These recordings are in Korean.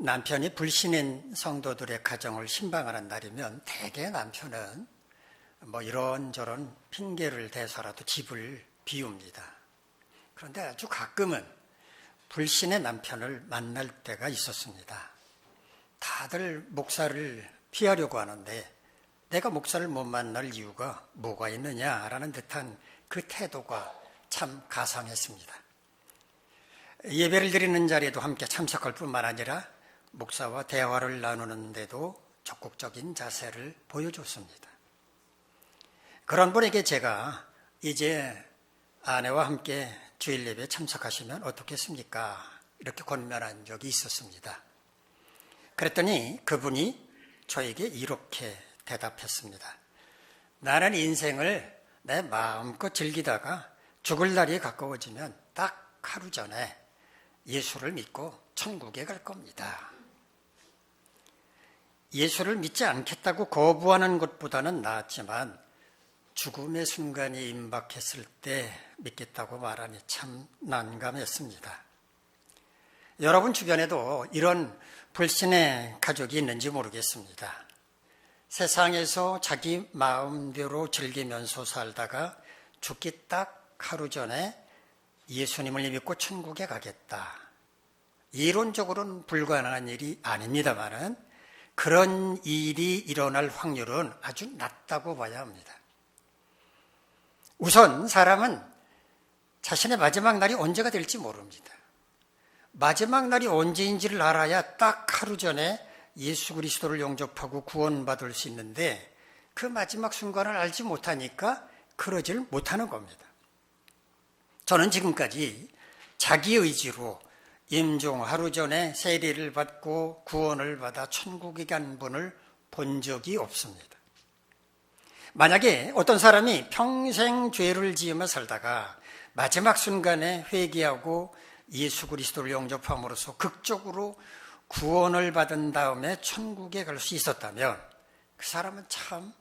남편이 불신인 성도들의 가정을 신방하는 날이면 대개 남편은 이런저런 핑계를 대서라도 집을 비웁니다. 그런데 아주 가끔은 불신의 남편을 만날 때가 있었습니다. 다들 목사를 피하려고 하는데 내가 목사를 못 만날 이유가 뭐가 있느냐라는 듯한 그 태도가 참 가상했습니다. 예배를 드리는 자리에도 함께 참석할 뿐만 아니라 목사와 대화를 나누는 데도 적극적인 자세를 보여줬습니다. 그런 분에게 제가 이제 아내와 함께 주일 예배에 참석하시면 어떻겠습니까? 이렇게 권면한 적이 있었습니다. 그랬더니 그분이 저에게 이렇게 대답했습니다. 나는 인생을 내 마음껏 즐기다가 죽을 날이 가까워지면 딱 하루 전에 예수를 믿고 천국에 갈 겁니다. 예수를 믿지 않겠다고 거부하는 것보다는 나았지만 죽음의 순간이 임박했을 때 믿겠다고 말하니 참 난감했습니다. 여러분 주변에도 이런 불신의 가족이 있는지 모르겠습니다. 세상에서 자기 마음대로 즐기면서 살다가 죽기 딱 하루 전에 예수님을 믿고 천국에 가겠다. 이론적으로는 불가능한 일이 아닙니다만은 그런 일이 일어날 확률은 아주 낮다고 봐야 합니다. 우선 사람은 자신의 마지막 날이 언제가 될지 모릅니다. 마지막 날이 언제인지를 알아야 딱 하루 전에 예수 그리스도를 영접하고 구원받을 수 있는데 그 마지막 순간을 알지 못하니까 그러질 못하는 겁니다. 저는 지금까지 자기 의지로 임종 하루 전에 세례를 받고 구원을 받아 천국에 간 분을 본 적이 없습니다. 만약에 어떤 사람이 평생 죄를 지으며 살다가 마지막 순간에 회개하고 예수 그리스도를 영접함으로써 극적으로 구원을 받은 다음에 천국에 갈 수 있었다면 그 사람은 참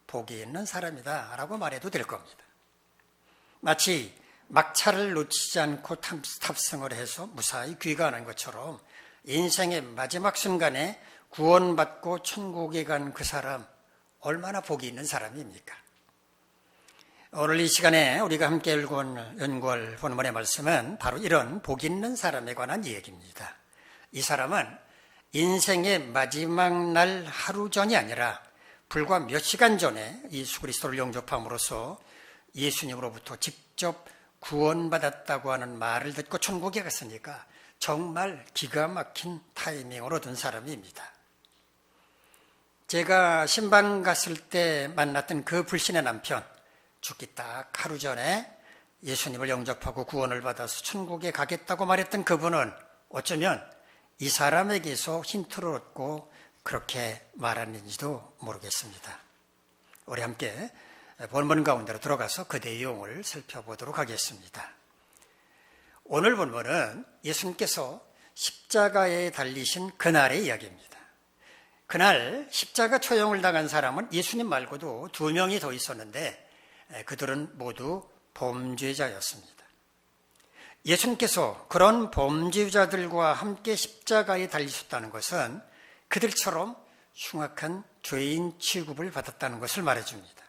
복이 있는 사람이다 라고 말해도 될 겁니다. 마치 막차를 놓치지 않고 탑승을 해서 무사히 귀가하는 것처럼 인생의 마지막 순간에 구원받고 천국에 간 그 사람 얼마나 복이 있는 사람입니까? 오늘 이 시간에 우리가 함께 연구할 본문의 말씀은 바로 이런 복 있는 사람에 관한 이야기입니다. 이 사람은 인생의 마지막 날 하루 전이 아니라 불과 몇 시간 전에 예수 그리스도를 영접함으로써 예수님으로부터 직접 구원받았다고 하는 말을 듣고 천국에 갔으니까 정말 기가 막힌 타이밍을 얻은 사람입니다. 제가 신방 갔을 때 만났던 그 불신의 남편, 죽기 딱 하루 전에 예수님을 영접하고 구원을 받아서 천국에 가겠다고 말했던 그분은 어쩌면 이 사람에게서 힌트를 얻고 그렇게 말하는지도 모르겠습니다. 우리 함께 본문 가운데로 들어가서 그 내용을 살펴보도록 하겠습니다. 오늘 본문은 예수님께서 십자가에 달리신 그날의 이야기입니다. 그날 십자가 처형을 당한 사람은 예수님 말고도 2명이 더 있었는데 그들은 모두 범죄자였습니다. 예수님께서 그런 범죄자들과 함께 십자가에 달리셨다는 것은 그들처럼 흉악한 죄인 취급을 받았다는 것을 말해줍니다.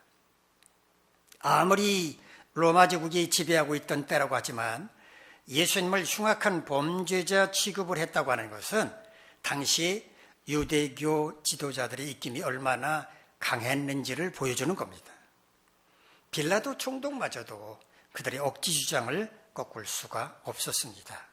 아무리 로마 제국이 지배하고 있던 때라고 하지만 예수님을 흉악한 범죄자 취급을 했다고 하는 것은 당시 유대교 지도자들의 입김이 얼마나 강했는지를 보여주는 겁니다. 빌라도 총독마저도 그들의 억지 주장을 꺾을 수가 없었습니다.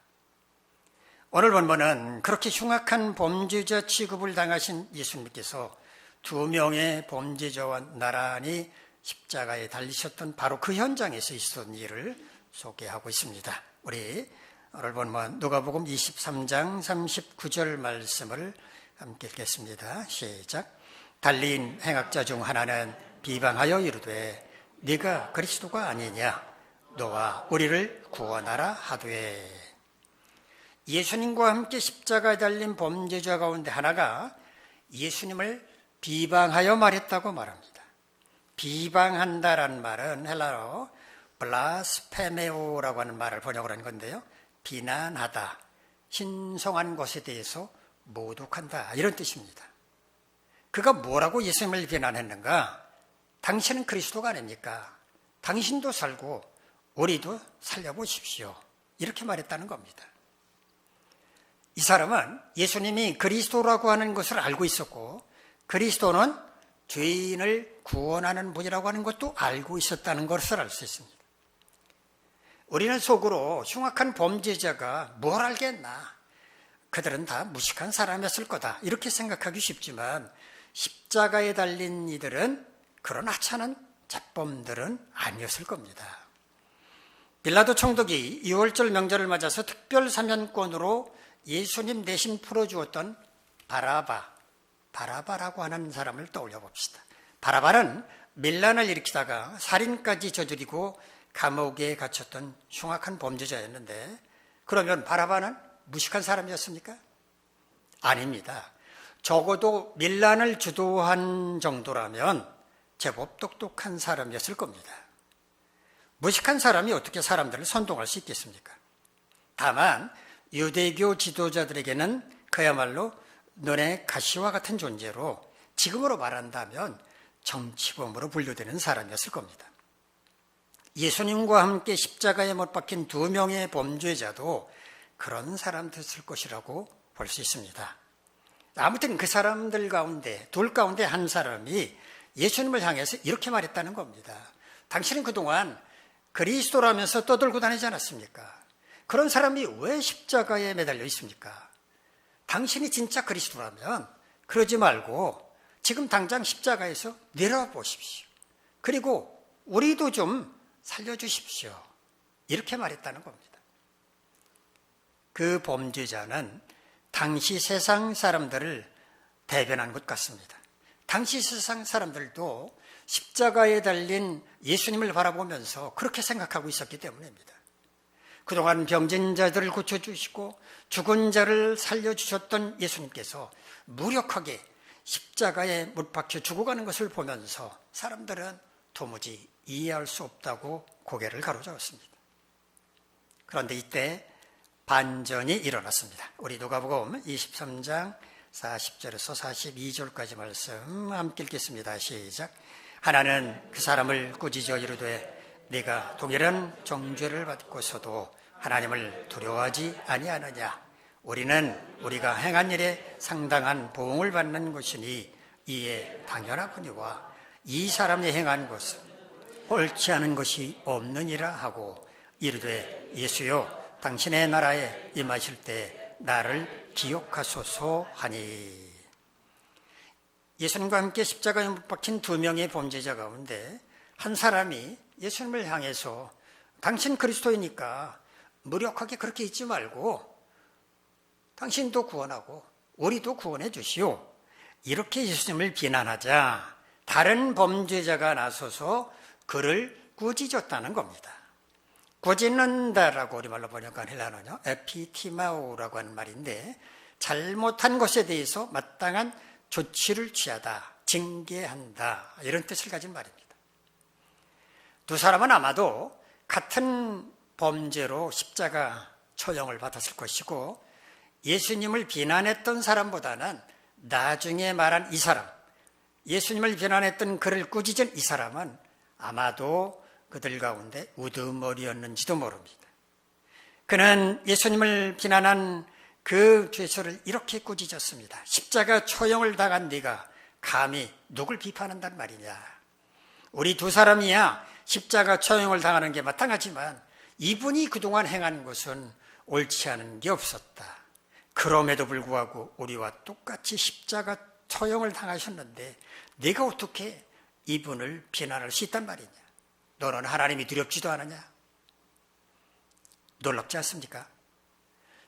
오늘 본문은 그렇게 흉악한 범죄자 취급을 당하신 예수님께서 2명의 범죄자와 나란히 십자가에 달리셨던 바로 그 현장에서 있었던 일을 소개하고 있습니다. 우리 오늘 본문 누가복음 23장 39절 말씀을 함께 읽겠습니다. 시작. 달린 행악자 중 하나는 비방하여 이르되 네가 그리스도가 아니냐 너와 우리를 구원하라 하되. 예수님과 함께 십자가에 달린 범죄자 가운데 하나가 예수님을 비방하여 말했다고 말합니다. 비방한다라는 말은 헬라어 블라스페메오라고 하는 말을 번역을 한 건데요. 비난하다, 신성한 것에 대해서 모독한다, 이런 뜻입니다. 그가 뭐라고 예수님을 비난했는가? 당신은 그리스도가 아닙니까? 당신도 살고 우리도 살려보십시오, 이렇게 말했다는 겁니다. 이 사람은 예수님이 그리스도라고 하는 것을 알고 있었고, 그리스도는 죄인을 구원하는 분이라고 하는 것도 알고 있었다는 것을 알 수 있습니다. 우리는 속으로 흉악한 범죄자가 뭘 알겠나, 그들은 다 무식한 사람이었을 거다, 이렇게 생각하기 쉽지만 십자가에 달린 이들은 그런 하찮은 잡범들은 아니었을 겁니다. 빌라도 총독이 6월절 명절을 맞아서 특별 사면권으로 예수님 대신 풀어주었던 바라바라고 하는 사람을 떠올려 봅시다. 바라바는 밀란을 일으키다가 살인까지 저지르고 감옥에 갇혔던 흉악한 범죄자였는데, 그러면 바라바는 무식한 사람이었습니까? 아닙니다. 적어도 밀란을 주도한 정도라면 제법 똑똑한 사람이었을 겁니다. 무식한 사람이 어떻게 사람들을 선동할 수 있겠습니까? 다만 유대교 지도자들에게는 그야말로 눈의 가시와 같은 존재로, 지금으로 말한다면 정치범으로 분류되는 사람이었을 겁니다. 예수님과 함께 십자가에 못 박힌 2명의 범죄자도 그런 사람들일 것이라고 볼 수 있습니다. 아무튼 그 사람들 가운데, 둘 가운데 한 사람이 예수님을 향해서 이렇게 말했다는 겁니다. 당신은 그동안 그리스도라면서 떠들고 다니지 않았습니까? 그런 사람이 왜 십자가에 매달려 있습니까? 당신이 진짜 그리스도라면 그러지 말고 지금 당장 십자가에서 내려보십시오. 그리고 우리도 좀 살려주십시오, 이렇게 말했다는 겁니다. 그 범죄자는 당시 세상 사람들을 대변한 것 같습니다. 당시 세상 사람들도 십자가에 달린 예수님을 바라보면서 그렇게 생각하고 있었기 때문입니다. 그동안 병든 자들을 고쳐주시고 죽은 자를 살려주셨던 예수님께서 무력하게 십자가에 못 박혀 죽어가는 것을 보면서 사람들은 도무지 이해할 수 없다고 고개를 가로저었습니다. 그런데 이때 반전이 일어났습니다. 우리 누가복음 23장 40절에서 42절까지 말씀 함께 읽겠습니다. 시작. 하나는 그 사람을 꾸짖어 이르되 네가 동일한 정죄를 받고서도 하나님을 두려워하지 아니하느냐? 우리는 우리가 행한 일에 상당한 보응을 받는 것이니 이에 당연하거니와 이 사람이 행한 것은 옳지 않은 것이 없느니라 하고 이르되 예수여 당신의 나라에 임하실 때 나를 기억하소서 하니. 예수님과 함께 십자가에 못 박힌 2명의 범죄자 가운데 한 사람이 예수님을 향해서 당신 그리스도이니까 무력하게 그렇게 있지 말고 당신도 구원하고 우리도 구원해 주시오, 이렇게 예수님을 비난하자 다른 범죄자가 나서서 그를 꾸짖었다는 겁니다. 꾸짖는다라고 우리말로 번역한 헬라어는요, 에피티마오라고 하는 말인데, 잘못한 것에 대해서 마땅한 조치를 취하다, 징계한다, 이런 뜻을 가진 말입니다. 두 사람은 아마도 같은 범죄로 십자가 처형을 받았을 것이고, 예수님을 비난했던 사람보다는 나중에 말한 이 사람, 예수님을 비난했던 그를 꾸짖은 이 사람은 아마도 그들 가운데 우두머리였는지도 모릅니다. 그는 예수님을 비난한 그 죄수를 이렇게 꾸짖었습니다. 십자가 처형을 당한 네가 감히 누굴 비판한단 말이냐? 우리 두 사람이야 십자가 처형을 당하는 게 마땅하지만 이분이 그동안 행한 것은 옳지 않은 게 없었다. 그럼에도 불구하고 우리와 똑같이 십자가 처형을 당하셨는데 네가 어떻게 이분을 비난할 수 있단 말이냐? 너는 하나님이 두렵지도 않으냐? 놀랍지 않습니까?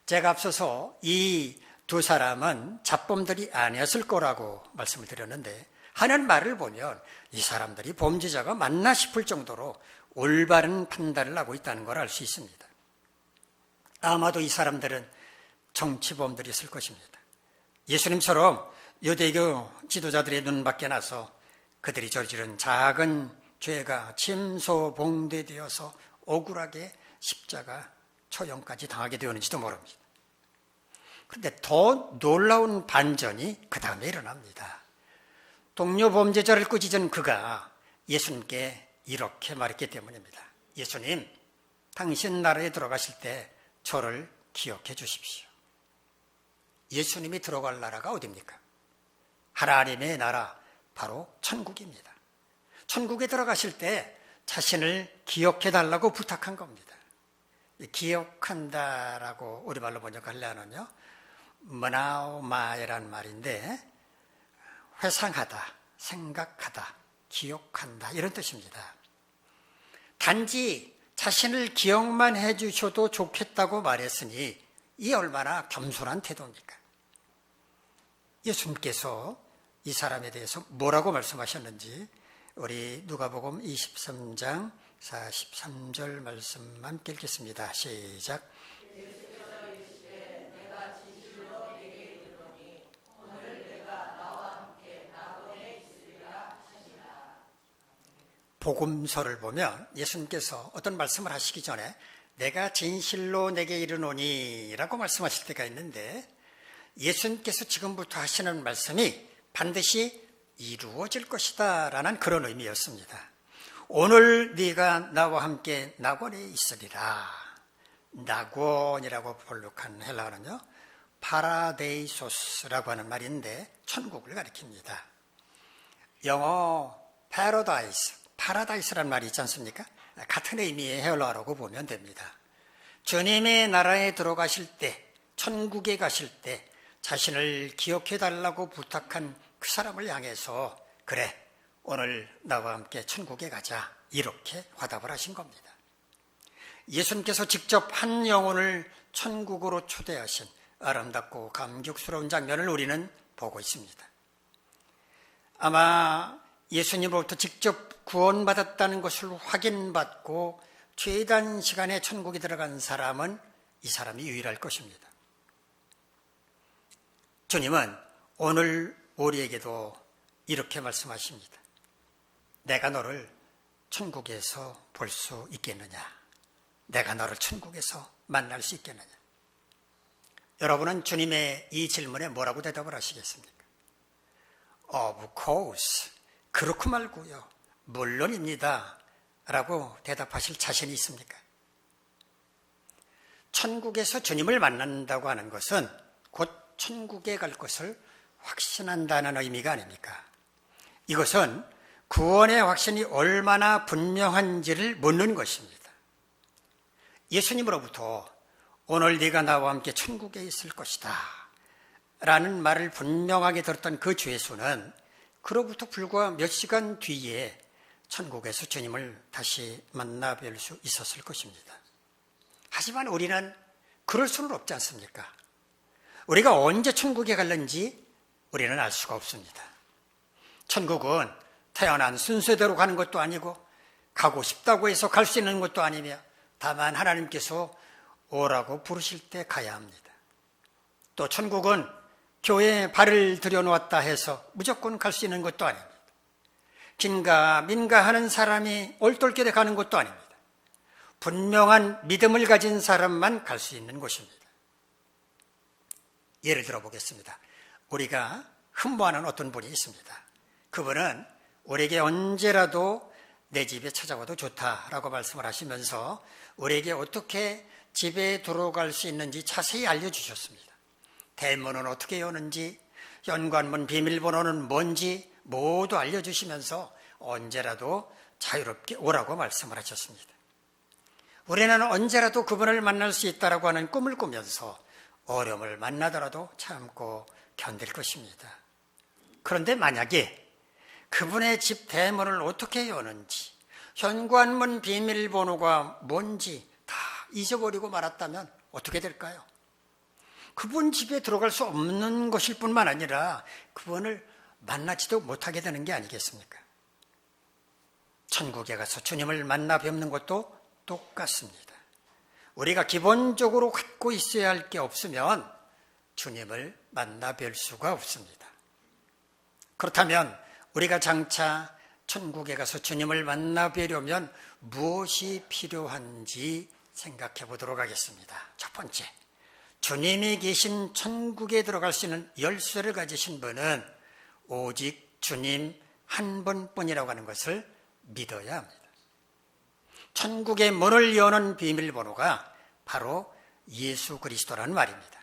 제가 앞서서 이 두 사람은 잡범들이 아니었을 거라고 말씀을 드렸는데, 하는 말을 보면 이 사람들이 범죄자가 맞나 싶을 정도로 올바른 판단을 하고 있다는 걸 알 수 있습니다. 아마도 이 사람들은 정치범들이었을 것입니다. 예수님처럼 유대교 지도자들의 눈 밖에 나서 그들이 저지른 작은 죄가 침소봉대되어서 억울하게 십자가 처형까지 당하게 되었는지도 모릅니다. 그런데 더 놀라운 반전이 그 다음에 일어납니다. 동료 범죄자를 꾸짖은 그가 예수님께 이렇게 말했기 때문입니다. 예수님, 당신 나라에 들어가실 때 저를 기억해 주십시오. 예수님이 들어갈 나라가 어디입니까? 하나님의 나라, 바로 천국입니다. 천국에 들어가실 때 자신을 기억해 달라고 부탁한 겁니다. 기억한다라고 우리말로 번역하려면요, 머나우마이라는 말인데 회상하다, 생각하다, 기억한다 이런 뜻입니다. 단지 자신을 기억만 해 주셔도 좋겠다고 말했으니 이 얼마나 겸손한 태도입니까? 예수님께서 이 사람에 대해서 뭐라고 말씀하셨는지 우리 누가복음 23장 43절 말씀만 함께 읽겠습니다. 시작. 복음서를 보면 예수님께서 어떤 말씀을 하시기 전에 내가 진실로 내게 이르노니 라고 말씀하실 때가 있는데, 예수님께서 지금부터 하시는 말씀이 반드시 이루어질 것이다 라는 그런 의미였습니다. 오늘 네가 나와 함께 낙원에 있으리라. 낙원이라고 번역한 헬라어는요, 파라데이소스라고 하는 말인데 천국을 가리킵니다. 영어 파라다이스라는 말이 있지 않습니까? 같은 의미의 헬라어라고 보면 됩니다. 주님의 나라에 들어가실 때, 천국에 가실 때 자신을 기억해 달라고 부탁한 그 사람을 향해서 그래, 오늘 나와 함께 천국에 가자 이렇게 화답을 하신 겁니다. 예수님께서 직접 한 영혼을 천국으로 초대하신 아름답고 감격스러운 장면을 우리는 보고 있습니다. 아마 예수님으로부터 직접 구원받았다는 것을 확인받고 최단 시간에 천국에 들어간 사람은 이 사람이 유일할 것입니다. 주님은 오늘 우리에게도 이렇게 말씀하십니다. 내가 너를 천국에서 볼 수 있겠느냐? 내가 너를 천국에서 만날 수 있겠느냐? 여러분은 주님의 이 질문에 뭐라고 대답을 하시겠습니까? Of course. 그렇고 말고요. 물론입니다. 라고 대답하실 자신이 있습니까? 천국에서 주님을 만난다고 하는 것은 곧 천국에 갈 것을 확신한다는 의미가 아닙니까? 이것은 구원의 확신이 얼마나 분명한지를 묻는 것입니다. 예수님으로부터 오늘 네가 나와 함께 천국에 있을 것이다 라는 말을 분명하게 들었던 그 주 예수는 그로부터 불과 몇 시간 뒤에 천국에서 주님을 다시 만나 뵐 수 있었을 것입니다. 하지만 우리는 그럴 수는 없지 않습니까? 우리가 언제 천국에 갈는지 우리는 알 수가 없습니다. 천국은 태어난 순서대로 가는 것도 아니고 가고 싶다고 해서 갈 수 있는 것도 아니며 다만 하나님께서 오라고 부르실 때 가야 합니다. 또 천국은 교회에 발을 들여놓았다 해서 무조건 갈 수 있는 것도 아닙니다. 긴가민가 하는 사람이 얼떨결에 가는 것도 아닙니다. 분명한 믿음을 가진 사람만 갈 수 있는 곳입니다. 예를 들어 보겠습니다. 우리가 흠모하는 어떤 분이 있습니다. 그분은 우리에게 언제라도 내 집에 찾아와도 좋다라고 말씀을 하시면서 우리에게 어떻게 집에 들어갈 수 있는지 자세히 알려주셨습니다. 대문은 어떻게 여는지, 현관문 비밀번호는 뭔지 모두 알려주시면서 언제라도 자유롭게 오라고 말씀을 하셨습니다. 우리는 언제라도 그분을 만날 수 있다라고 하는 꿈을 꾸면서 어려움을 만나더라도 참고 견딜 것입니다. 그런데 만약에 그분의 집 대문을 어떻게 여는지, 현관문 비밀번호가 뭔지 다 잊어버리고 말았다면 어떻게 될까요? 그분 집에 들어갈 수 없는 것일 뿐만 아니라 그분을 만나지도 못하게 되는 게 아니겠습니까? 천국에 가서 주님을 만나 뵙는 것도 똑같습니다. 우리가 기본적으로 갖고 있어야 할 게 없으면 주님을 만나 뵐 수가 없습니다. 그렇다면 우리가 장차 천국에 가서 주님을 만나 뵈려면 무엇이 필요한지 생각해 보도록 하겠습니다. 첫 번째, 주님이 계신 천국에 들어갈 수 있는 열쇠를 가지신 분은 오직 주님 한 분뿐이라고 하는 것을 믿어야 합니다. 천국의 문을 여는 비밀번호가 바로 예수 그리스도라는 말입니다.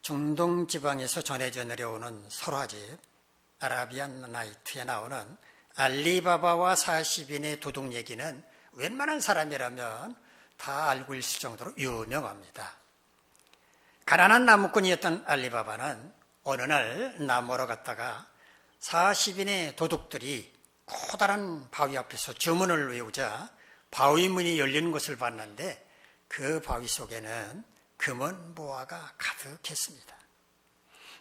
중동 지방에서 전해져 내려오는 설화집 아라비안 나이트에 나오는 알리바바와 40인의 도둑 얘기는 웬만한 사람이라면 다 알고 있을 정도로 유명합니다. 가난한 나무꾼이었던 알리바바는 어느 날 나무러 갔다가 40인의 도둑들이 커다란 바위 앞에서 주문을 외우자 바위 문이 열리는 것을 봤는데 그 바위 속에는 금은 보화가 가득했습니다.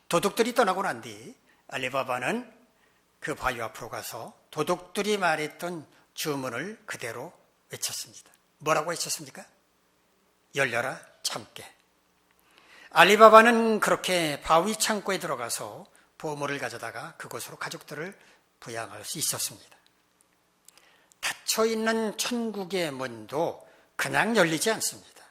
도둑들이 떠나고 난 뒤 알리바바는 그 바위 앞으로 가서 도둑들이 말했던 주문을 그대로 외쳤습니다. 뭐라고 외쳤습니까? 열려라 참깨. 알리바바는 그렇게 바위 창고에 들어가서 보물을 가져다가 그곳으로 가족들을 부양할 수 있었습니다. 닫혀있는 천국의 문도 그냥 열리지 않습니다.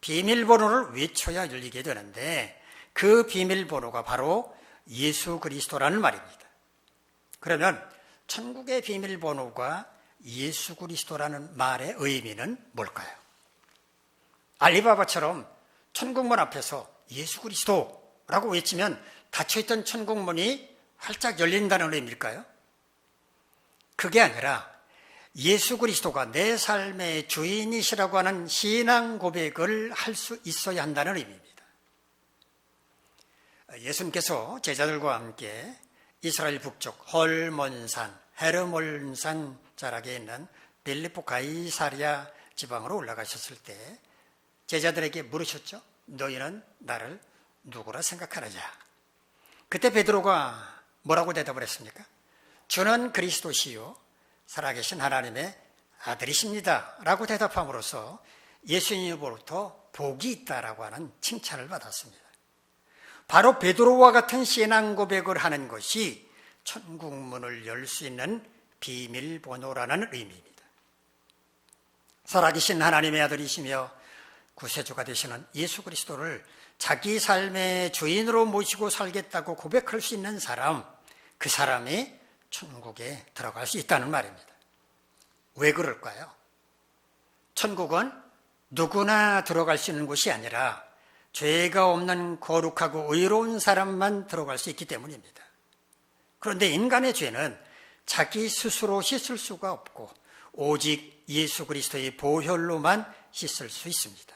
비밀번호를 외쳐야 열리게 되는데 그 비밀번호가 바로 예수 그리스도라는 말입니다. 그러면 천국의 비밀번호가 예수 그리스도라는 말의 의미는 뭘까요? 알리바바처럼 천국문 앞에서 예수 그리스도라고 외치면 닫혀있던 천국문이 활짝 열린다는 의미일까요? 그게 아니라 예수 그리스도가 내 삶의 주인이시라고 하는 신앙 고백을 할 수 있어야 한다는 의미입니다. 예수님께서 제자들과 함께 이스라엘 북쪽 헐몬산, 헤르몬산 자락에 있는 빌립보 가이사랴 지방으로 올라가셨을 때 제자들에게 물으셨죠. 너희는 나를 누구라 생각하느냐? 그때 베드로가 뭐라고 대답을 했습니까? 주는 그리스도시요 살아계신 하나님의 아들이십니다 라고 대답함으로써 예수님으로부터 복이 있다라고 하는 칭찬을 받았습니다. 바로 베드로와 같은 신앙 고백을 하는 것이 천국문을 열 수 있는 비밀번호라는 의미입니다. 살아계신 하나님의 아들이시며 구세주가 되시는 예수 그리스도를 자기 삶의 주인으로 모시고 살겠다고 고백할 수 있는 사람, 그 사람이 천국에 들어갈 수 있다는 말입니다. 왜 그럴까요? 천국은 누구나 들어갈 수 있는 곳이 아니라 죄가 없는 거룩하고 의로운 사람만 들어갈 수 있기 때문입니다. 그런데 인간의 죄는 자기 스스로 씻을 수가 없고 오직 예수 그리스도의 보혈로만 씻을 수 있습니다.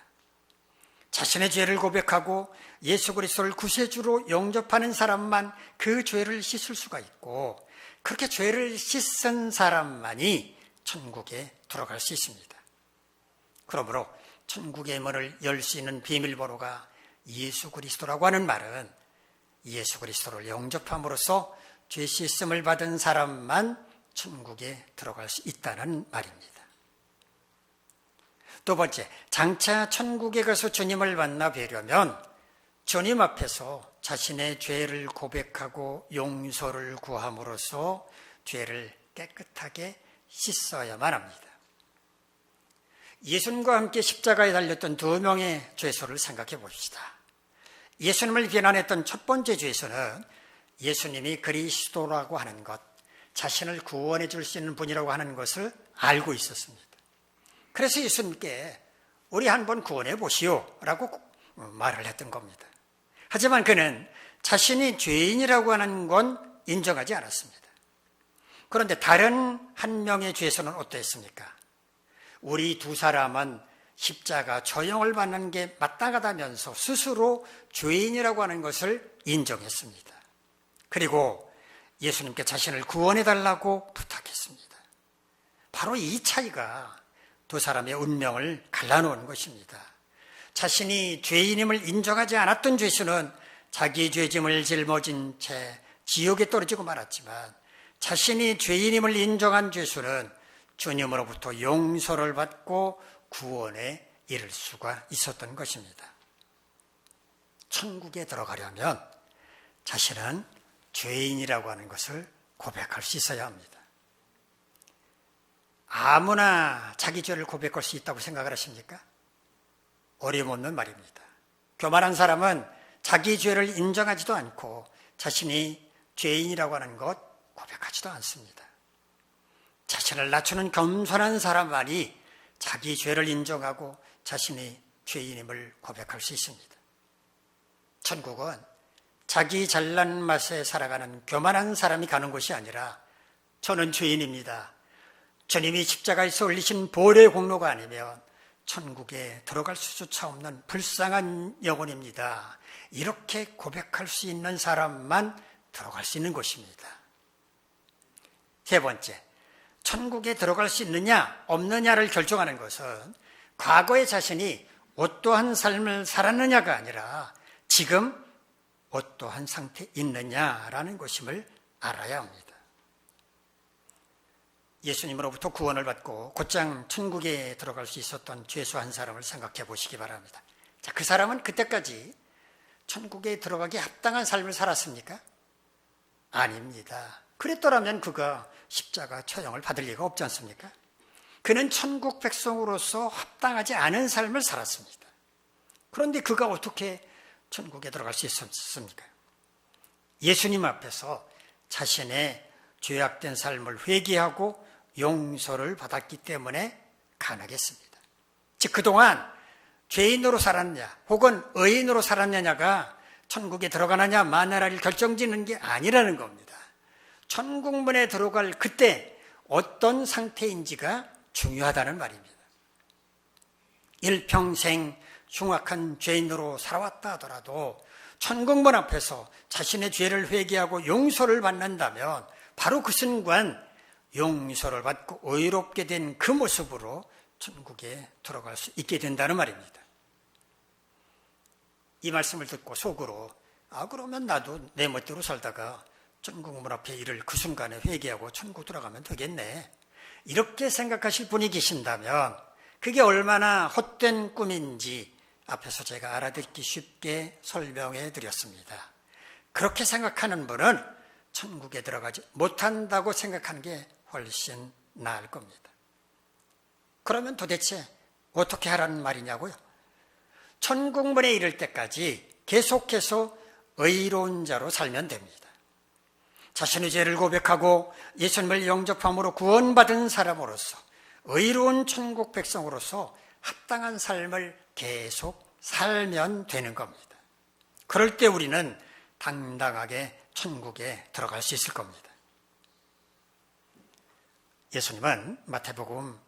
자신의 죄를 고백하고 예수 그리스도를 구세주로 영접하는 사람만 그 죄를 씻을 수가 있고 그렇게 죄를 씻은 사람만이 천국에 들어갈 수 있습니다. 그러므로 천국의 문을 열 수 있는 비밀번호가 예수 그리스도라고 하는 말은 예수 그리스도를 영접함으로써 죄 씻음을 받은 사람만 천국에 들어갈 수 있다는 말입니다. 두 번째, 장차 천국에 가서 주님을 만나 뵈려면 주님 앞에서 자신의 죄를 고백하고 용서를 구함으로써 죄를 깨끗하게 씻어야만 합니다. 예수님과 함께 십자가에 달렸던 두 명의 죄수를 생각해 봅시다. 예수님을 비난했던 첫 번째 죄수는 예수님이 그리스도라고 하는 것, 자신을 구원해 줄 수 있는 분이라고 하는 것을 알고 있었습니다. 그래서 예수님께 우리 한번 구원해 보시오 라고 말을 했던 겁니다. 하지만 그는 자신이 죄인이라고 하는 건 인정하지 않았습니다. 그런데 다른 한 명의 죄수는 어떠했습니까? 우리 두 사람은 십자가 처형을 받는 게 마땅하다면서 스스로 죄인이라고 하는 것을 인정했습니다. 그리고 예수님께 자신을 구원해달라고 부탁했습니다. 바로 이 차이가 두 사람의 운명을 갈라놓은 것입니다. 자신이 죄인임을 인정하지 않았던 죄수는 자기 죄짐을 짊어진 채 지옥에 떨어지고 말았지만 자신이 죄인임을 인정한 죄수는 주님으로부터 용서를 받고 구원에 이를 수가 있었던 것입니다. 천국에 들어가려면 자신은 죄인이라고 하는 것을 고백할 수 있어야 합니다. 아무나 자기 죄를 고백할 수 있다고 생각을 하십니까? 어림없는 말입니다. 교만한 사람은 자기 죄를 인정하지도 않고 자신이 죄인이라고 하는 것 고백하지도 않습니다. 자신을 낮추는 겸손한 사람만이 자기 죄를 인정하고 자신이 죄인임을 고백할 수 있습니다. 천국은 자기 잘난 맛에 살아가는 교만한 사람이 가는 곳이 아니라 저는 죄인입니다, 주님이 십자가에서 흘리신 보혈의 공로가 아니면 천국에 들어갈 수조차 없는 불쌍한 영혼입니다, 이렇게 고백할 수 있는 사람만 들어갈 수 있는 곳입니다. 세 번째, 천국에 들어갈 수 있느냐 없느냐를 결정하는 것은 과거의 자신이 어떠한 삶을 살았느냐가 아니라 지금 어떠한 상태에 있느냐라는 것임을 알아야 합니다. 예수님으로부터 구원을 받고 곧장 천국에 들어갈 수 있었던 죄수 한 사람을 생각해 보시기 바랍니다. 자, 그 사람은 그때까지 천국에 들어가기 합당한 삶을 살았습니까? 아닙니다. 그랬더라면 그가 십자가 처형을 받을 리가 없지 않습니까? 그는 천국 백성으로서 합당하지 않은 삶을 살았습니다. 그런데 그가 어떻게 천국에 들어갈 수 있었습니까? 예수님 앞에서 자신의 죄악된 삶을 회개하고 용서를 받았기 때문에 가능했습니다. 즉 그동안 죄인으로 살았냐 혹은 의인으로 살았느냐가 천국에 들어가느냐 마느냐를 결정짓는 게 아니라는 겁니다. 천국문에 들어갈 그때 어떤 상태인지가 중요하다는 말입니다. 일평생 흉악한 죄인으로 살아왔다 하더라도 천국문 앞에서 자신의 죄를 회개하고 용서를 받는다면 바로 그 순간 용서를 받고 의롭게 된 그 모습으로 천국에 들어갈 수 있게 된다는 말입니다. 이 말씀을 듣고 속으로 그러면 나도 내 멋대로 살다가 천국문 앞에 이를 그 순간에 회개하고 천국 들어가면 되겠네, 이렇게 생각하실 분이 계신다면 그게 얼마나 헛된 꿈인지 앞에서 제가 알아듣기 쉽게 설명해 드렸습니다. 그렇게 생각하는 분은 천국에 들어가지 못한다고 생각하는 게 훨씬 나을 겁니다. 그러면 도대체 어떻게 하라는 말이냐고요? 천국문에 이를 때까지 계속해서 의로운 자로 살면 됩니다. 자신의 죄를 고백하고 예수님을 영접함으로 구원받은 사람으로서 의로운 천국 백성으로서 합당한 삶을 계속 살면 되는 겁니다. 그럴 때 우리는 당당하게 천국에 들어갈 수 있을 겁니다. 예수님은 마태복음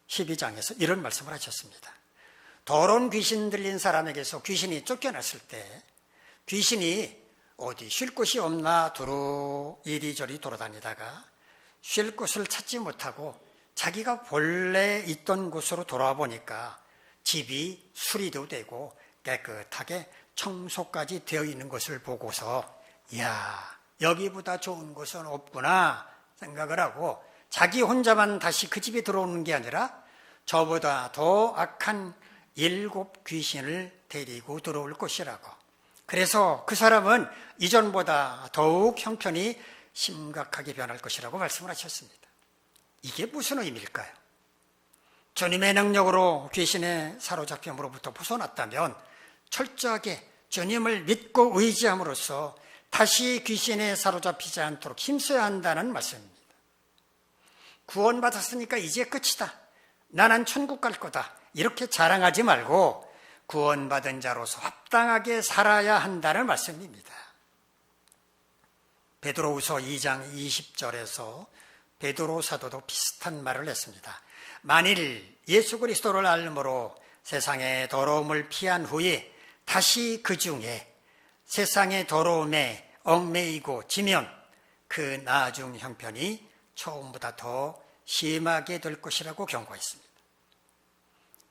12장에서 이런 말씀을 하셨습니다. 더러운 귀신 들린 사람에게서 귀신이 쫓겨났을 때 귀신이 어디 쉴 곳이 없나 두루 이리저리 돌아다니다가 쉴 곳을 찾지 못하고 자기가 본래 있던 곳으로 돌아와 보니까 집이 수리도 되고 깨끗하게 청소까지 되어 있는 것을 보고서 이야, 여기보다 좋은 곳은 없구나 생각을 하고 자기 혼자만 다시 그 집에 들어오는 게 아니라 저보다 더 악한 7 귀신을 데리고 들어올 것이라고. 그래서 그 사람은 이전보다 더욱 형편이 심각하게 변할 것이라고 말씀을 하셨습니다. 이게 무슨 의미일까요? 주님의 능력으로 귀신의 사로잡힘으로부터 벗어났다면 철저하게 주님을 믿고 의지함으로써 다시 귀신에 사로잡히지 않도록 힘써야 한다는 말씀입니다. 구원받았으니까 이제 끝이다, 나는 천국 갈 거다, 이렇게 자랑하지 말고 구원받은 자로서 합당하게 살아야 한다는 말씀입니다. 베드로후서 2장 20절에서 베드로 사도도 비슷한 말을 했습니다. 만일 예수 그리스도를 알므로 세상의 더러움을 피한 후에 다시 그 중에 세상의 더러움에 얽매이고 지면 그 나중 형편이 처음보다 더 심하게 될 것이라고 경고했습니다.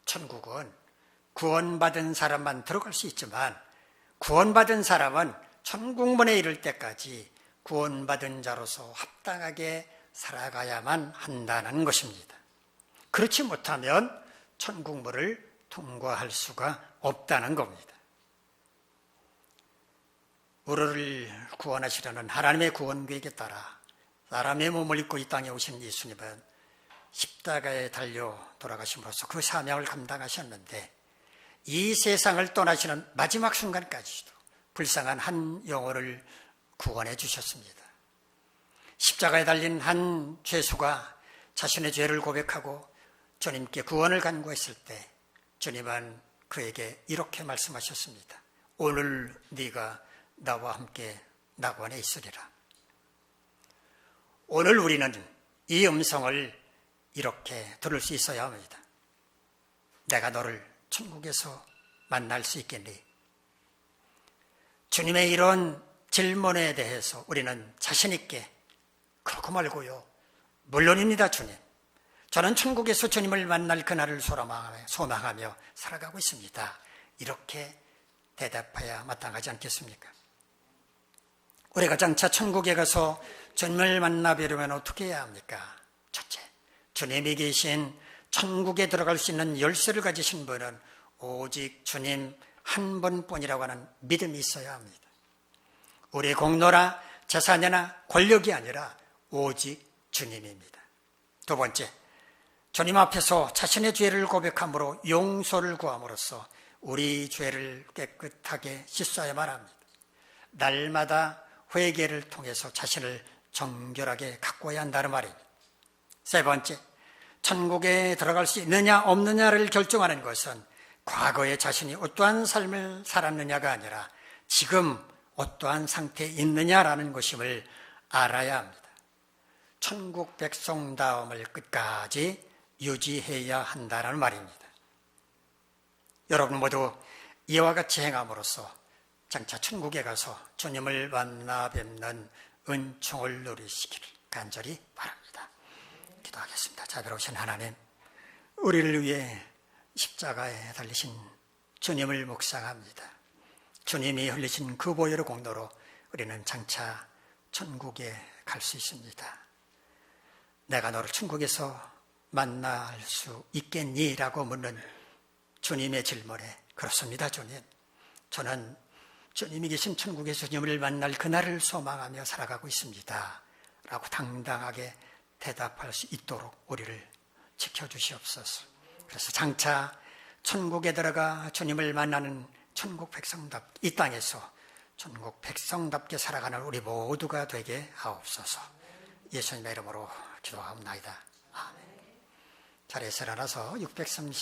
천국은 구원받은 사람만 들어갈 수 있지만 구원받은 사람은 천국문에 이를 때까지 구원받은 자로서 합당하게 살아가야만 한다는 것입니다. 그렇지 못하면 천국문을 통과할 수가 없다는 겁니다. 우리를 구원하시려는 하나님의 구원 계획에 따라 사람의 몸을 입고 이 땅에 오신 예수님은 십자가에 달려 돌아가심으로써 그 사명을 감당하셨는데 이 세상을 떠나시는 마지막 순간까지도 불쌍한 한 영혼을 구원해 주셨습니다. 십자가에 달린 한 죄수가 자신의 죄를 고백하고 주님께 구원을 간구했을 때 주님은 그에게 이렇게 말씀하셨습니다. 오늘 네가 나와 함께 낙원에 있으리라. 오늘 우리는 이 음성을 이렇게 들을 수 있어야 합니다. 내가 너를 천국에서 만날 수 있겠니? 주님의 이런 질문에 대해서 우리는 자신 있게 그렇고 말고요. 물론입니다, 주님. 저는 천국에서 주님을 만날 그날을 소망하며 살아가고 있습니다. 이렇게 대답해야 마땅하지 않겠습니까? 우리가 장차 천국에 가서 주님을 만나뵈려면 어떻게 해야 합니까? 첫째, 주님이 계신 천국에 들어갈 수 있는 열쇠를 가지신 분은 오직 주님 한 분뿐이라고 하는 믿음이 있어야 합니다. 우리의 공로나 재산이나 권력이 아니라 오직 주님입니다. 두 번째, 주님 앞에서 자신의 죄를 고백함으로 용서를 구함으로써 우리 죄를 깨끗하게 씻어야만 합니다. 날마다 회개를 통해서 자신을 정결하게 가꿔야 한다는 말입니다. 세 번째, 천국에 들어갈 수 있느냐 없느냐를 결정하는 것은 과거에 자신이 어떠한 삶을 살았느냐가 아니라 지금 어떠한 상태에 있느냐라는 것임을 알아야 합니다. 천국 백성다움을 끝까지 유지해야 한다는 말입니다. 여러분 모두 이와 같이 행함으로써 장차 천국에 가서 주님을 만나 뵙는 은총을 누리시기를 간절히 바랍니다. 기도하겠습니다. 자비로우신 하나님, 우리를 위해 십자가에 달리신 주님을 묵상합니다. 주님이 흘리신 그 보혈의 공로로 우리는 장차 천국에 갈 수 있습니다. 내가 너를 천국에서 만날 수 있겠니? 라고 묻는 주님의 질문에 그렇습니다, 주님. 저는 주님이 계신 천국에서 주님을 만날 그날을 소망하며 살아가고 있습니다. 라고 당당하게 대답할 수 있도록 우리를 지켜주시옵소서. 그래서 장차 천국에 들어가 주님을 만나는 천국 백성답게 이 땅에서 천국 백성답게 살아가는 우리 모두가 되게 하옵소서. 예수님의 이름으로 기도하옵나이다. 아멘. 자리에서 일어나서 630